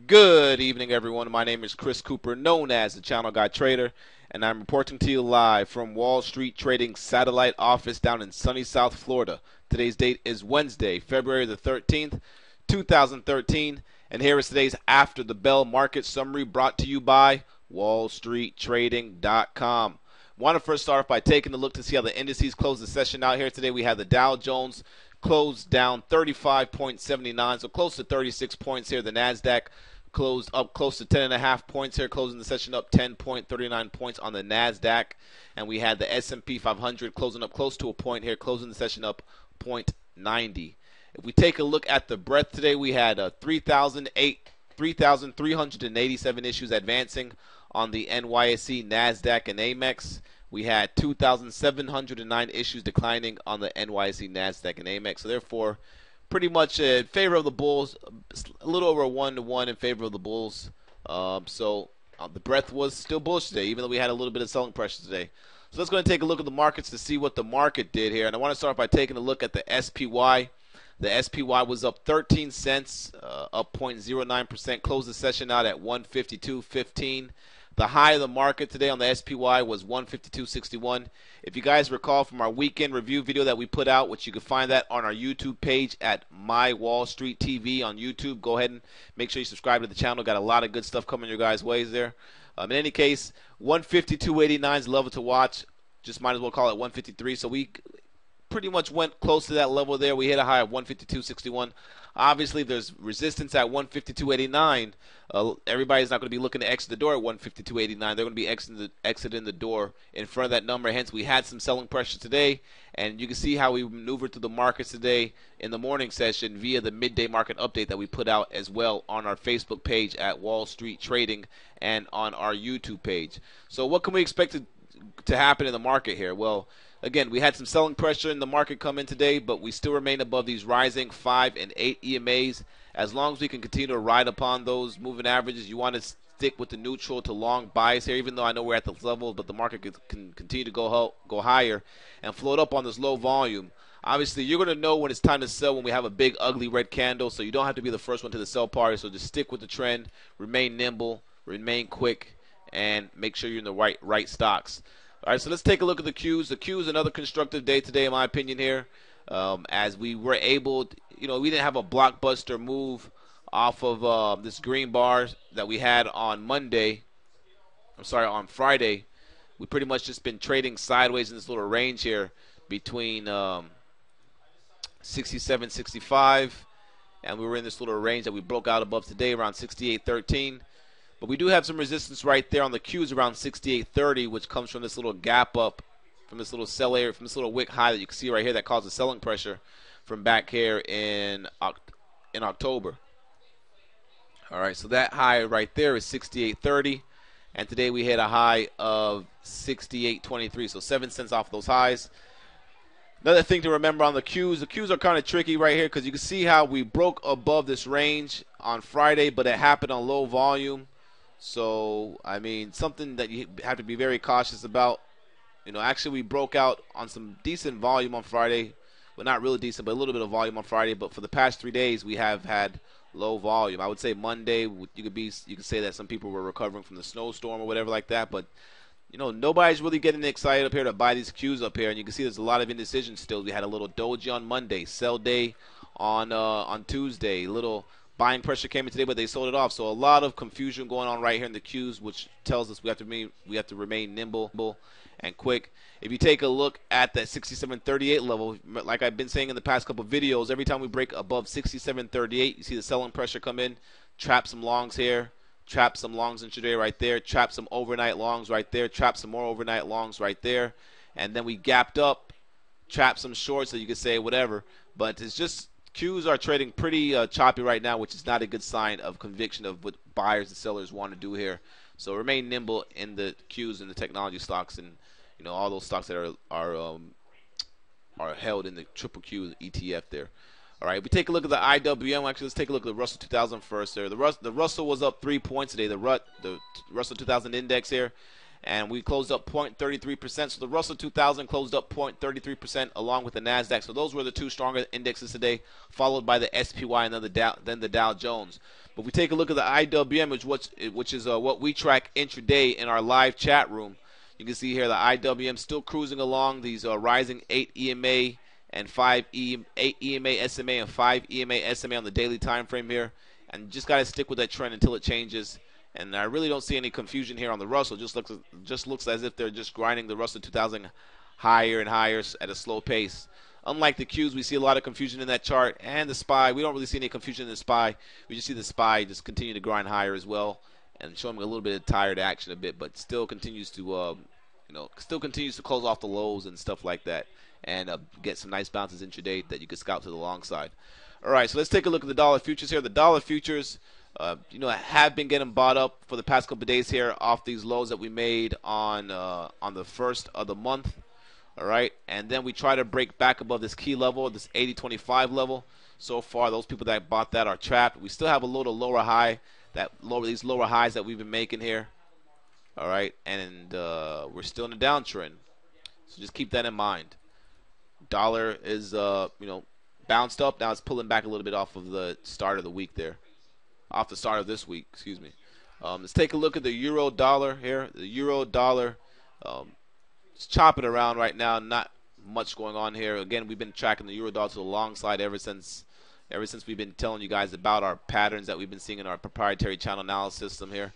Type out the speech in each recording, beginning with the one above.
Good evening, everyone. My name is Chris Cooper, known as the Channel Guy Trader, and I'm reporting to you live from Wall Street Trading satellite office down in sunny South Florida. Today's date is Wednesday, February the 13th, 2013, and here is today's After the Bell Market Summary brought to you by WallStreetTrading.com. Want to first start off by taking a look to see how the indices closed the session out here today. We had the Dow Jones closed down 35.79, so close to 36 points here. The NASDAQ closed up close to 10.5 points here, closing the session up 10.39 points on the NASDAQ. And we had the S&P 500 closing up close to a point here, closing the session up 0.90. If we take a look at the breadth today, we had 3,387 issues advancing on the NYSE, NASDAQ, and Amex. We had 2,709 issues declining on the NYSE, NASDAQ, and Amex. So therefore, pretty much in favor of the bulls, a little over 1-to-1 in favor of the bulls. The breadth was still bullish today, even though we had a little bit of selling pressure today. So let's go and take a look at the markets to see what the market did here. And I want to start by taking a look at the SPY. The SPY was up 13 cents, up 0.09%, closed the session out at 152.15. The high of the market today on the SPY was 152.61. If you guys recall from our weekend review video that we put out, which you can find that on our YouTube page at My Wall Street TV on YouTube, go ahead and make sure you subscribe to the channel. Got a lot of good stuff coming your guys' ways there. In any case, 152.89 is a level to watch. Just might as well call it 153. So we pretty much went close to that level there. We hit a high of 152.61. Obviously, there's resistance at 152.89. Everybody's not going to be looking to exit the door at 152.89. They're going to be exiting the door in front of that number. Hence, we had some selling pressure today, and you can see how we maneuvered through the markets today in the morning session via the midday market update that we put out as well on our Facebook page at Wall Street Trading and on our YouTube page. So what can we expect to happen in the market here? Well, again, we had some selling pressure in the market come in today, but we still remain above these rising 5 and 8 EMAs. As long as we can continue to ride upon those moving averages, you want to stick with the neutral to long bias here, even though I know we're at this level, but the market can continue to go higher and float up on this low volume. Obviously, you're going to know when it's time to sell when we have a big, ugly red candle, so you don't have to be the first one to the sell party. So just stick with the trend, remain nimble, remain quick, and make sure you're in the right stocks. All right, so let's take a look at the Qs. The Qs, another constructive day today, in my opinion, here, as we were able to, we didn't have a blockbuster move off of this green bar that we had on on Friday. We pretty much just been trading sideways in this little range here between 67, 65, and we were in this little range that we broke out above today around 68.13. But we do have some resistance right there on the Qs around 68.30, which comes from this little gap up, from this little sell area, from this little wick high that you can see right here that causes selling pressure from back here in October. All right, so that high right there is 68.30, and today we hit a high of 68.23, so 7 cents off those highs. Another thing to remember on the Qs are kind of tricky right here because you can see how we broke above this range on Friday, but it happened on low volume. So, I mean, something that you have to be very cautious about. Actually, we broke out on some decent volume on Friday. Well, not really decent, but a little bit of volume on Friday. But for the past 3 days, we have had low volume. I would say Monday, you could say that some people were recovering from the snowstorm or whatever like that. But, nobody's really getting excited up here to buy these Qs up here. And you can see there's a lot of indecision still. We had a little doji on Monday, sell day on Tuesday, little buying pressure came in today, but they sold it off. So a lot of confusion going on right here in the Qs, which tells us we have to remain nimble and quick. If you take a look at that 67.38 level, like I've been saying in the past couple of videos, every time we break above 67.38, you see the selling pressure come in, trap some longs here, trap some longs intraday right there, trap some overnight longs right there, trap some more overnight longs right there, and then we gapped up, trap some shorts, so you could say whatever, but it's just Qs are trading pretty choppy right now, which is not a good sign of conviction of what buyers and sellers want to do here. So remain nimble in the Qs and the technology stocks, and all those stocks that are held in the triple Q ETF there. All right, if we take a look at the IWM, actually let's take a look at the Russell 2000 first there. The Russell was up 3 points today. The Russell 2000 index here, and we closed up 0.33%. So the Russell 2000 closed up 0.33% along with the NASDAQ. So those were the two stronger indexes today, followed by the SPY and then the Dow Jones. But if we take a look at the IWM, which is what we track intraday in our live chat room, you can see here the IWM still cruising along these rising 8 EMA and 8 EMA SMA and 5 EMA SMA on the daily time frame here. And just got to stick with that trend until it changes. And I really don't see any confusion here on the Russell. Just looks as if they're just grinding the Russell 2000 higher and higher at a slow pace. Unlike the Qs, we see a lot of confusion in that chart. And the SPY, we don't really see any confusion in the SPY. We just see the SPY just continue to grind higher as well, and showing a little bit of tired action a bit, but still continues to close off the lows and stuff like that, and get some nice bounces intraday that you can scalp to the long side. All right, so let's take a look at the dollar futures here. The dollar futures, have been getting bought up for the past couple of days here off these lows that we made on the first of the month. All right, and then we try to break back above this key level, this 80.25 level. So far, those people that bought that are trapped. We still have a little lower high, these lower highs that we've been making here. All right, and we're still in a downtrend, so just keep that in mind. Dollar is bounced up. Now it's pulling back a little bit off of the start of the week there, off the start of this week. Excuse me. Let's take a look at the euro dollar here. The euro dollar. It's chopping around right now. Not much going on here. Again, we've been tracking the euro dollar to the long side ever since we've been telling you guys about our patterns that we've been seeing in our proprietary channel analysis system here.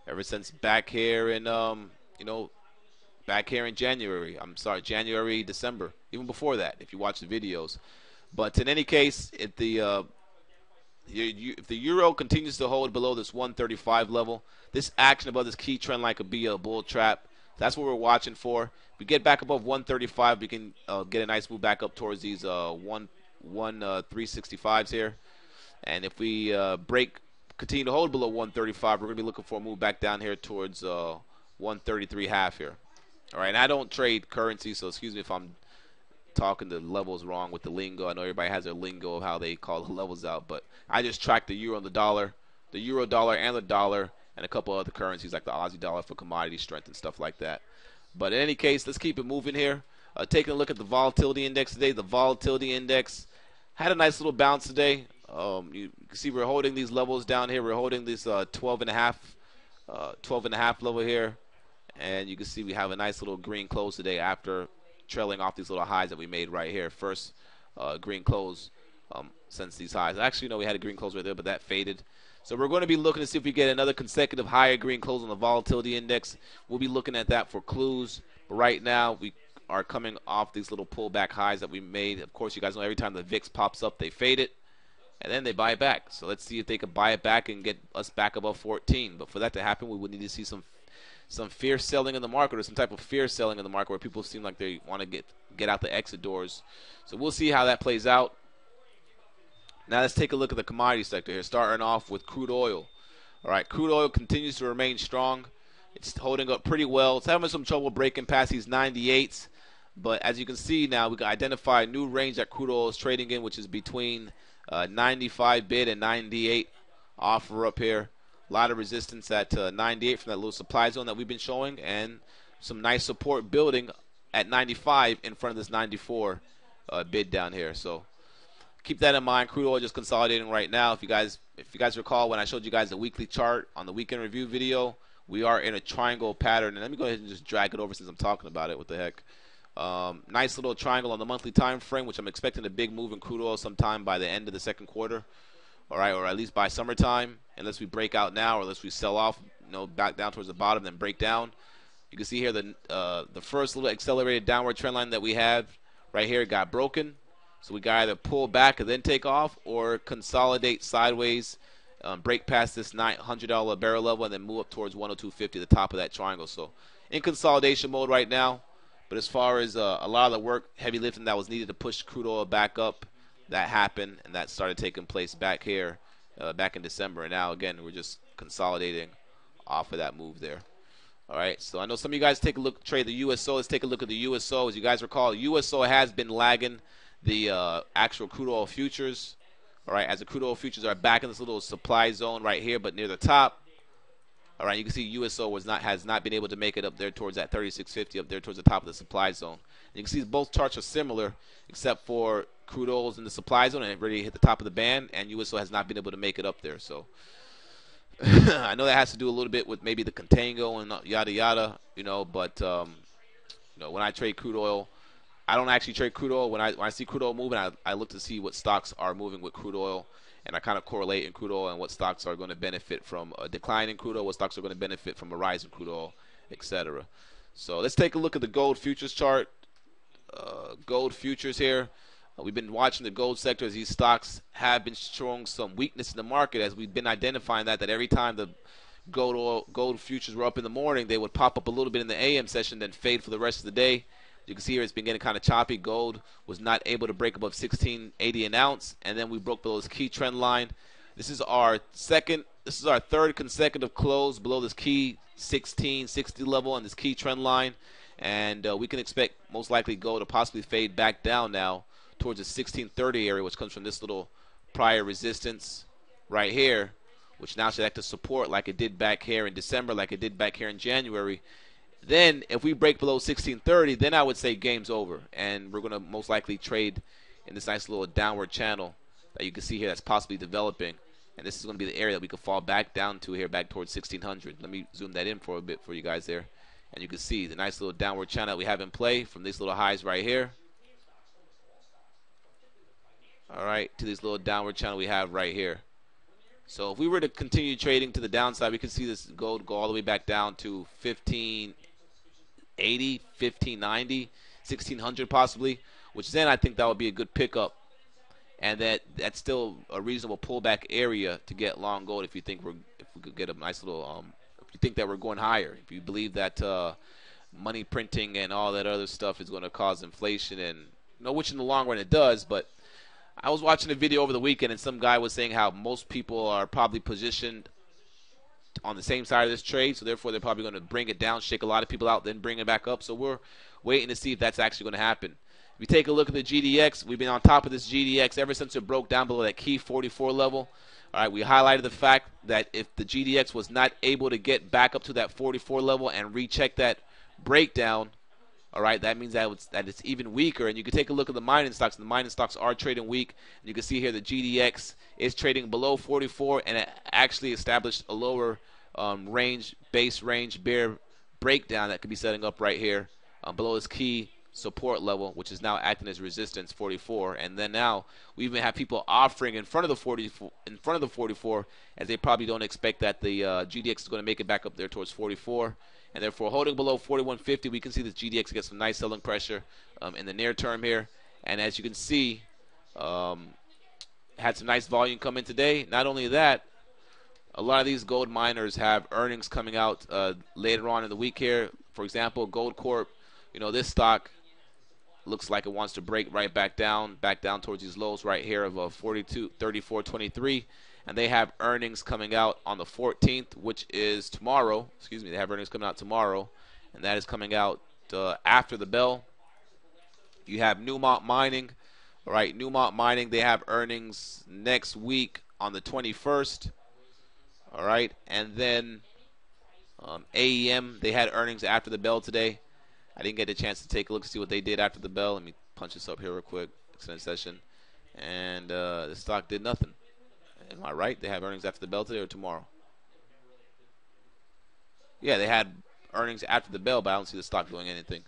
Ever since back here in January. January, December. Even before that, if you watch the videos. But in any case, if the euro continues to hold below this 135 level, this action above this key trend line could be a bull trap. That's what we're watching for. If we get back above 135, we can get a nice move back up towards these 365s here. And if we continue to hold below 135, we're going to be looking for a move back down here towards 133.5 here. All right, and I don't trade currency, so excuse me if I'm talking the levels wrong with the lingo. I know everybody has their lingo of how they call the levels out, but I just track the euro and the dollar, the euro dollar and the dollar, and a couple other currencies like the Aussie dollar for commodity strength and stuff like that. But in any case, let's keep it moving here. Taking a look at the volatility index today. The volatility index had a nice little bounce today. You can see we're holding these levels down here. We're holding this 12.5 level here, and you can see we have a nice little green close today after trailing off these little highs that we made right here. First green close since these highs. Actually, no, we had a green close right there, but that faded. So we're going to be looking to see if we get another consecutive higher green close on the volatility index. We'll be looking at that for clues. But right now, we are coming off these little pullback highs that we made. Of course, you guys know every time the VIX pops up, they fade it, and then they buy it back. So let's see if they can buy it back and get us back above 14. But for that to happen, we would need to see some fierce selling in the market, or some type of fear selling in the market where people seem like they want to get out the exit doors. So we'll see how that plays out. Now let's take a look at the commodity sector here, starting off with crude oil. All right, crude oil continues to remain strong. It's holding up pretty well. It's having some trouble breaking past these 98s. But as you can see now, we can identify a new range that crude oil is trading in, which is between 95 bid and 98 offer up here. A lot of resistance at 98 from that little supply zone that we've been showing, and some nice support building at 95 in front of this 94 bid down here. So keep that in mind. Crude oil just consolidating right now. If you guys recall, when I showed you guys the weekly chart on the weekend review video, we are in a triangle pattern. And let me go ahead and just drag it over since I'm talking about it. What the heck? Nice little triangle on the monthly time frame, which I'm expecting a big move in crude oil sometime by the end of the second quarter. All right, or at least by summertime, unless we break out now, or unless we sell off, back down towards the bottom, then break down. You can see here the first little accelerated downward trend line that we have right here got broken. So we got either pull back and then take off, or consolidate sideways, break past this $900 barrel level, and then move up towards 102.50, the top of that triangle. So in consolidation mode right now. But as far as a lot of the work, heavy lifting that was needed to push crude oil back up, that happened, and that started taking place back here, back in December. And now, again, we're just consolidating off of that move there. All right, so I know some of you guys trade the USO. Let's take a look at the USO. As you guys recall, USO has been lagging the actual crude oil futures. All right, as the crude oil futures are back in this little supply zone right here, but near the top. All right, you can see USO has not been able to make it up there towards that 3650, up there towards the top of the supply zone. And you can see both charts are similar, except for crude oil's in the supply zone and it really hit the top of the band, and USO has not been able to make it up there. So I know that has to do a little bit with maybe the contango and yada yada, but when I trade crude oil, I don't actually trade crude oil. When I see crude oil moving, I look to see what stocks are moving with crude oil, and I kind of correlate in crude oil and what stocks are going to benefit from a decline in crude oil, what stocks are going to benefit from a rise in crude oil, etc. So let's take a look at the gold futures chart. Gold futures here. We've been watching the gold sector as these stocks have been showing some weakness in the market, as we've been identifying that every time the gold futures were up in the morning, they would pop up a little bit in the AM session, then fade for the rest of the day. You can see here it's been getting kind of choppy. Gold was not able to break above 1680 an ounce, and then we broke below this key trend line. This is our third consecutive close below this key 1660 level and this key trend line, and we can expect most likely gold to possibly fade back down now towards the 1630 area, which comes from this little prior resistance right here, which now should act as support like it did back here in December, like it did back here in January. Then if we break below 1630, then I would say game's over, and we're going to most likely trade in this nice little downward channel that you can see here that's possibly developing, and this is going to be the area that we could fall back down to here, back towards 1600. Let me zoom that in for a bit for you guys there, and you can see the nice little downward channel that we have in play from these little highs right here, all right, to this little downward channel we have right here. So if we were to continue trading to the downside, we could see this gold go all the way back down to 1580, 1590, 1600 possibly, which then I think that would be a good pickup, and that's still a reasonable pullback area to get long gold if we could get a nice little if you think that we're going higher, if you believe that money printing and all that other stuff is going to cause inflation, and which in the long run it does. But I was watching a video over the weekend, and some guy was saying how most people are probably positioned on the same side of this trade, so therefore they're probably going to bring it down, shake a lot of people out, then bring it back up. So we're waiting to see if that's actually going to happen. If you take a look at the GDX, we've been on top of this GDX ever since it broke down below that key 44 level. All right, we highlighted the fact that if the GDX was not able to get back up to that 44 level and recheck that breakdown, all right, that means that it's even weaker. And you can take a look at the mining stocks. The mining stocks are trading weak. And you can see here the GDX is trading below 44, and it actually established a lower base range bear breakdown that could be setting up right here below this key support level, which is now acting as resistance 44. And then now we even have people offering in front of the 44, as they probably don't expect that the GDX is going to make it back up there towards 44. And therefore, holding below 4150, we can see this GDX get some nice selling pressure in the near term here. And as you can see, had some nice volume come in today. Not only that, a lot of these gold miners have earnings coming out later on in the week here. For example, Goldcorp, this stock looks like it wants to break right back down towards these lows right here of 34.23. And they have earnings coming out on the 14th, which is tomorrow. Excuse me, they have earnings coming out tomorrow, and that is coming out after the bell. You have Newmont Mining. All right, Newmont Mining, they have earnings next week on the 21st. All right, and then AEM, they had earnings after the bell today. I didn't get a chance to take a look to see what they did after the bell. Let me punch this up here real quick. Extended session. And the stock did nothing. Am I right? They have earnings after the bell today or tomorrow? Yeah, they had earnings after the bell, but I don't see the stock doing anything.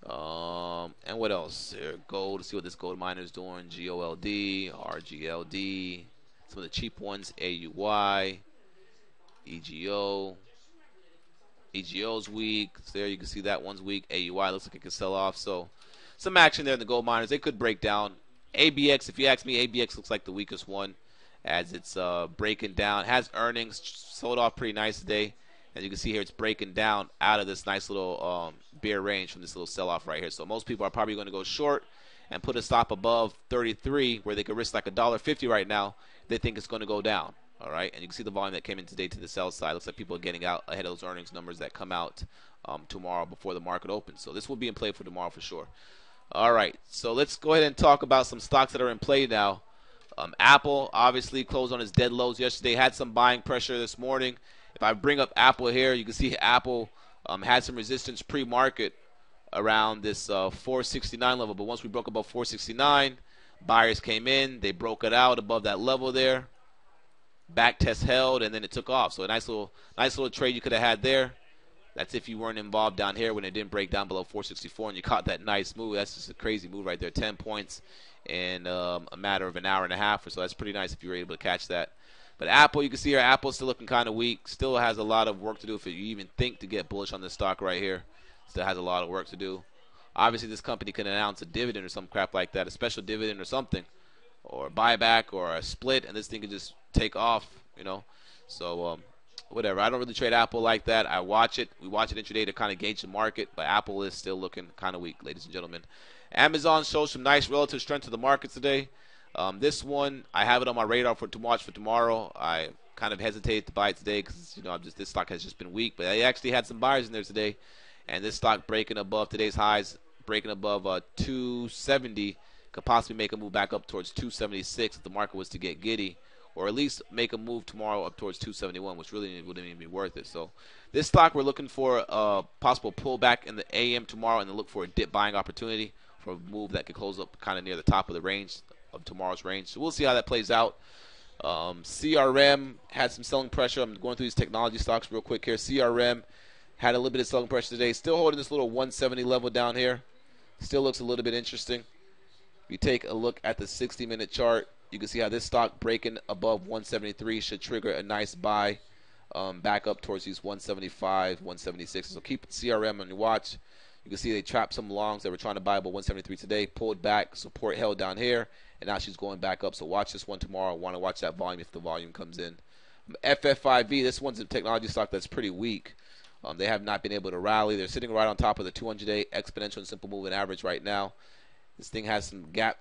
And what else? Gold. See what this gold miner is doing. GOLD, RGLD. Some of the cheap ones. AUY, EGO. EGO's weak. So there you can see that one's weak. AUY looks like it could sell off. So some action there in the gold miners. They could break down. ABX, if you ask me, ABX looks like the weakest one, as it's breaking down. Has earnings, sold off pretty nice today. As you can see here, it's breaking down out of this nice little bear range from this little sell-off right here. So most people are probably going to go short and put a stop above 33, where they could risk like $1.50 right now. They think it's going to go down. All right, and you can see the volume that came in today to the sell side. Looks like people are getting out ahead of those earnings numbers that come out tomorrow before the market opens. So this will be in play for tomorrow for sure. All right, so let's go ahead and talk about some stocks that are in play now. Apple obviously closed on its dead lows yesterday. Had some buying pressure this morning. If I bring up Apple here, you can see Apple had some resistance pre-market around this 469 level. But once we broke above 469, buyers came in. They broke it out above that level there. Back test held, and then it took off. So a nice little trade you could have had there. That's if you weren't involved down here when it didn't break down below 464 and you caught that nice move. That's just a crazy move right there. 10 points in a matter of an hour and a half or so. That's pretty nice if you were able to catch that. But Apple, you can see here, Apple's still looking kind of weak. Still has a lot of work to do if you even think to get bullish on this stock right here. Still has a lot of work to do. Obviously, this company can announce a dividend or some crap like that, a special dividend or something, or buyback or a split, and this thing could just take off, you know. So, whatever. I don't really trade Apple like that. I watch it. We watch it intraday to kind of gauge the market, but Apple is still looking kind of weak, ladies and gentlemen. Amazon shows some nice relative strength to the market today. This one, I have it on my radar to watch for tomorrow. I kind of hesitated to buy it today because, you know, this stock has just been weak. But I actually had some buyers in there today, and this stock breaking above today's highs, breaking above 270, could possibly make a move back up towards 276 if the market was to get giddy, or at least make a move tomorrow up towards 271, which really wouldn't even be worth it. So this stock, we're looking for a possible pullback in the AM tomorrow, and then look for a dip buying opportunity for a move that could close up kind of near the top of the range, of tomorrow's range. So we'll see how that plays out. CRM had some selling pressure. I'm going through these technology stocks real quick here. CRM had a little bit of selling pressure today. Still holding this little 170 level down here. Still looks a little bit interesting. If you take a look at the 60-minute chart, you can see how this stock breaking above 173 should trigger a nice buy back up towards these 175, 176. So keep CRM on your watch. You can see they trapped some longs that were trying to buy above 173 today, pulled back, support held down here, and now she's going back up. So watch this one tomorrow. I want to watch that volume if the volume comes in. FFIV, this one's a technology stock that's pretty weak. They have not been able to rally. They're sitting right on top of the 200-day exponential and simple moving average right now. This thing has some gap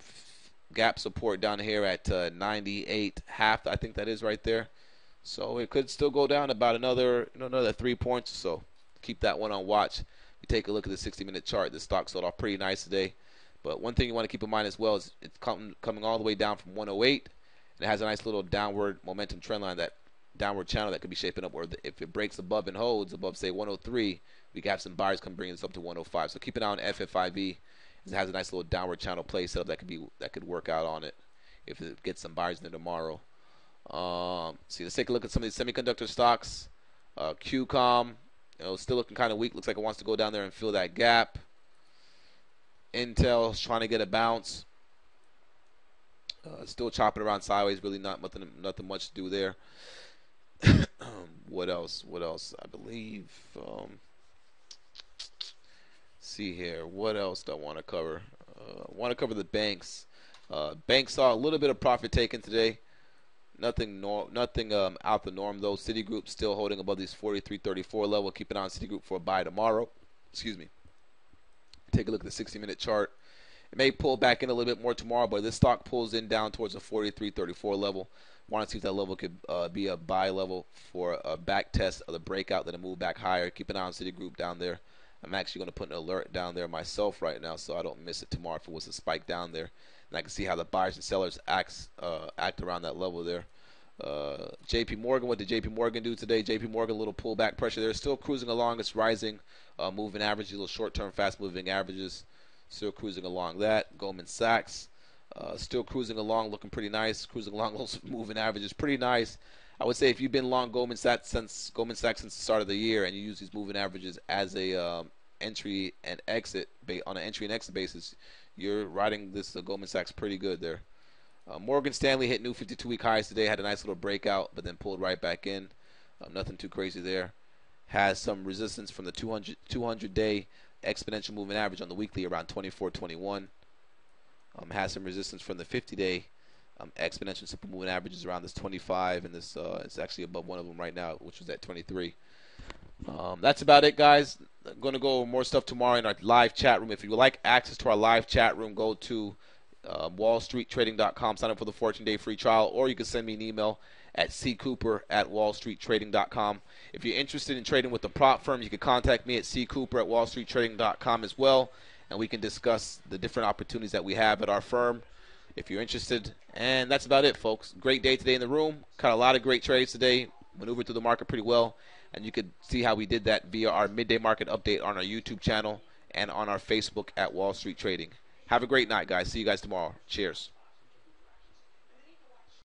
support down here at 98.5, I think that is right there. So it could still go down about another 3 points or so. Keep that one on watch. You take a look at the 60-minute chart. The stock sold off pretty nice today. But one thing you want to keep in mind as well is it's coming all the way down from 108, and it has a nice little downward momentum trend line, that downward channel that could be shaping up, where if it breaks above and holds above, say, 103, we can have some buyers come bring this up to 105. So keep an eye on FFIV. It has a nice little downward channel play setup that could work out on it if it gets some buyers in there tomorrow. See, let's take a look at some of these semiconductor stocks. QCOM, still looking kind of weak. Looks like it wants to go down there and fill that gap. Intel's trying to get a bounce. Still chopping around sideways. Really nothing much to do there. What else? I believe. See here. What else do I want to cover? I want to cover the banks. Banks saw a little bit of profit taken today. Nothing out the norm though. Citigroup still holding above these 43.34 level. Keep an eye on Citigroup for a buy tomorrow. Excuse me. Take a look at the 60-minute chart. It may pull back in a little bit more tomorrow, but this stock pulls in down towards the 43.34 level. Want to see if that level could be a buy level for a back test of the breakout, then a move back higher. Keep an eye on Citigroup down there. I'm actually going to put an alert down there myself right now so I don't miss it tomorrow if it was a spike down there. And I can see how the buyers and sellers act around that level there. JP Morgan, what did JP Morgan do today? JP Morgan, a little pullback pressure there. Still cruising along. It's rising moving average, little short-term fast-moving averages. Still cruising along that. Goldman Sachs, still cruising along, looking pretty nice. Cruising along those moving averages, pretty nice. I would say if you've been long Goldman Sachs since the start of the year, and you use these moving averages as a entry and exit on an entry and exit basis, you're riding this Goldman Sachs pretty good there. Morgan Stanley hit new 52-week highs today. Had a nice little breakout, but then pulled right back in. Nothing too crazy there. Has some resistance from the 200-day exponential moving average on the weekly around 24.21. Has some resistance from the 50-day exponential simple moving averages around this 25, and this it's actually above one of them right now, which was at 23. That's about it, guys. I'm going to go over more stuff tomorrow in our live chat room. If you would like access to our live chat room, go to wallstreettrading.com, sign up for the 14-day free trial, or you can send me an email at ccooper@wallstreettrading.com. If you're interested in trading with the prop firm, you can contact me at ccooper@wallstreettrading.com as well, and we can discuss the different opportunities that we have at our firm if you're interested. And that's about it, folks. Great day today in the room. Caught a lot of great trades today. maneuvered through the market pretty well, and you could see how we did that via our midday market update on our YouTube channel and on our Facebook at Wall Street Trading. Have a great night, guys. See you guys tomorrow. Cheers.